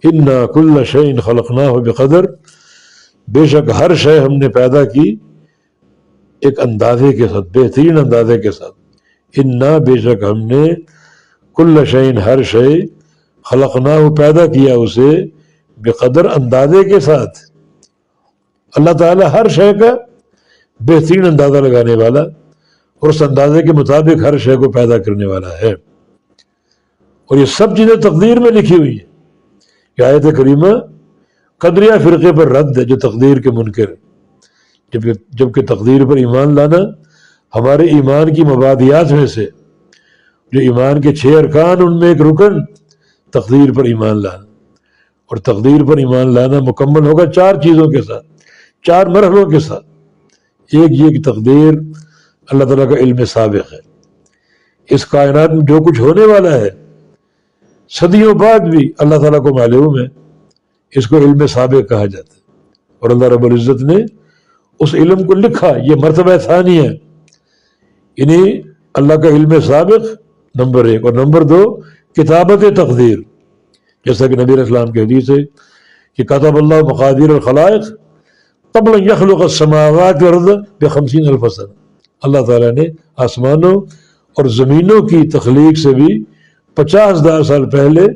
انا کل شیء خلقناہ بقدر، بے شک ہر شے ہم نے پیدا کی ایک اندازے کے ساتھ، بہترین اندازے کے ساتھ۔ انا بے شک ہم نے کل شیء ہر شے خلقناہ پیدا کیا اسے بقدر اندازے کے ساتھ۔ اللہ تعالیٰ ہر شے کا بہترین اندازہ لگانے والا اور اس اندازے کے مطابق ہر شے کو پیدا کرنے والا ہے۔ اور یہ سب چیزیں تقدیر میں لکھی ہوئی ہیں۔ یہ آیت کریمہ قدریہ فرقے پر رد ہے جو تقدیر کے منکر ہے، جبکہ تقدیر پر ایمان لانا ہمارے ایمان کی مبادیات میں سے، جو ایمان کے 6 ارکان ان میں ایک رکن تقدیر پر ایمان لانا، اور تقدیر پر ایمان لانا مکمل ہوگا 4 چیزوں کے ساتھ، 4 مرحلوں کے ساتھ۔ ایک یہ کہ تقدیر اللہ تعالیٰ کا علم سابق ہے، اس کائنات میں جو کچھ ہونے والا ہے صدیوں بعد بھی اللہ تعالیٰ کو معلوم ہے، اس کو علم سابق کہا جاتا ہے۔ اور اللہ رب العزت نے اس علم کو لکھا، یہ مرتبہ ثانی ہے، یعنی اللہ کا علم سابق نمبر 1، اور نمبر 2 کتابت تقدیر، جیسا کہ نبی علیہ السلام کی حدیث ہے کہ کتب اللہ مقادیر الخلائق قبل ان یخلق السماوات والارض ب50,000 سنہ، اللہ تعالیٰ نے آسمانوں اور زمینوں کی تخلیق سے بھی 50,000 سال پہلے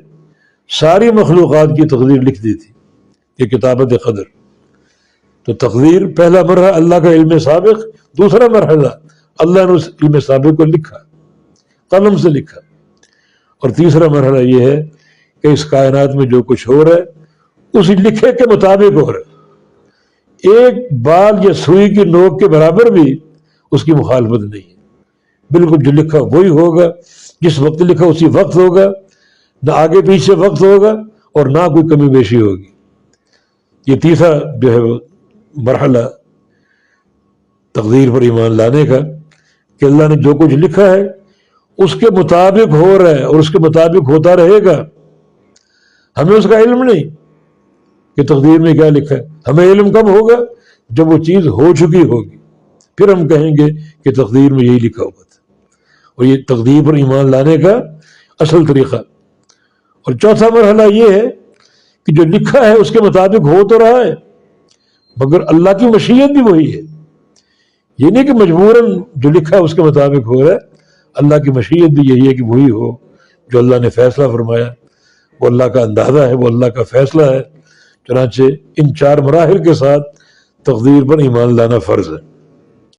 ساری مخلوقات کی تقدیر لکھ دی تھی، یہ کتابت قدر۔ تو تقدیر پہلا مرحلہ اللہ کا علم سابق، دوسرا مرحلہ اللہ نے اس علم سابق کو لکھا، قلم سے لکھا، اور تیسرا مرحلہ یہ ہے کہ اس کائنات میں جو کچھ ہو رہا ہے اسی لکھے کے مطابق ہو رہا ہے، ایک بال یا سوئی کی نوک کے برابر بھی اس کی مخالفت نہیں ہے، بالکل جو لکھا وہی ہوگا، جس وقت لکھا اسی وقت ہوگا، نہ آگے پیچھے وقت ہوگا اور نہ کوئی کمی بیشی ہوگی۔ یہ تیسرا جو ہے مرحلہ تقدیر پر ایمان لانے کا، کہ اللہ نے جو کچھ لکھا ہے اس کے مطابق ہو رہا ہے اور اس کے مطابق ہوتا رہے گا۔ ہمیں اس کا علم نہیں کہ تقدیر میں کیا لکھا ہے، ہمیں علم کب ہوگا جب وہ چیز ہو چکی ہوگی، پھر ہم کہیں گے کہ تقدیر میں یہی لکھا ہوا تھا۔ اور یہ تقدیر پر ایمان لانے کا اصل طریقہ۔ اور چوتھا مرحلہ یہ ہے کہ جو لکھا ہے اس کے مطابق ہو تو رہا ہے، مگر اللہ کی مشیت بھی وہی ہے، یہ نہیں کہ مجبوراً جو لکھا ہے اس کے مطابق ہو رہا ہے، اللہ کی مشیت بھی یہی ہے کہ وہی ہو جو اللہ نے فیصلہ فرمایا، وہ اللہ کا اندازہ ہے، وہ اللہ کا فیصلہ ہے۔ چنانچہ ان 4 مراحل کے ساتھ تقدیر پر ایمان لانا فرض ہے۔